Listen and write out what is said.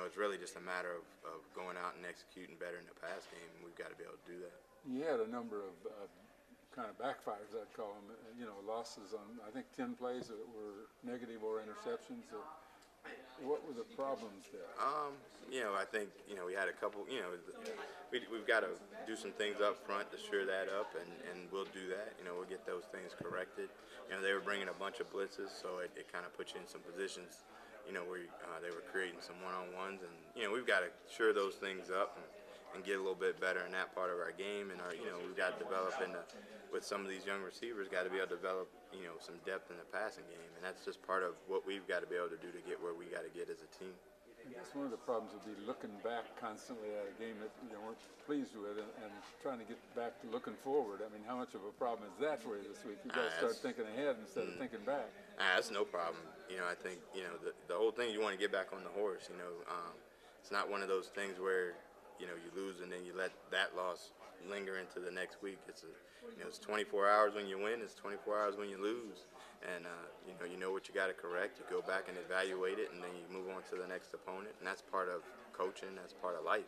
It's really just a matter of going out and executing better in the pass game, and we've got to be able to do that. You had a number of kind of backfires, I'd call them, losses on, I think, 10 plays that were negative or interceptions. What were the problems there? I think we had a couple. We've got to do some things up front to sure that up, and we'll do that. We'll get those things corrected. They were bringing a bunch of blitzes, so it kind of puts you in some positions, where they were creating some one-on-ones, and we've got to sure those things up and get a little bit better in that part of our game, and we've got to develop with some of these young receivers, got to be able to develop some depth in the passing game, and that's just part of what we've got to be able to do to get where we got to get as a team. I guess one of the problems would be looking back constantly at a game that you weren't pleased with, and trying to get back to looking forward. I mean, how much of a problem is that for you this week? You got to start thinking ahead instead of thinking back. That's no problem. I think the whole thing, you want to get back on the horse. It's not one of those things where you lose and then you let that loss linger into the next week. It's 24 hours when you win. It's 24 hours when you lose. And you know what you got to correct. You go back and evaluate it, and then you move on to the next opponent. And that's part of coaching. That's part of life.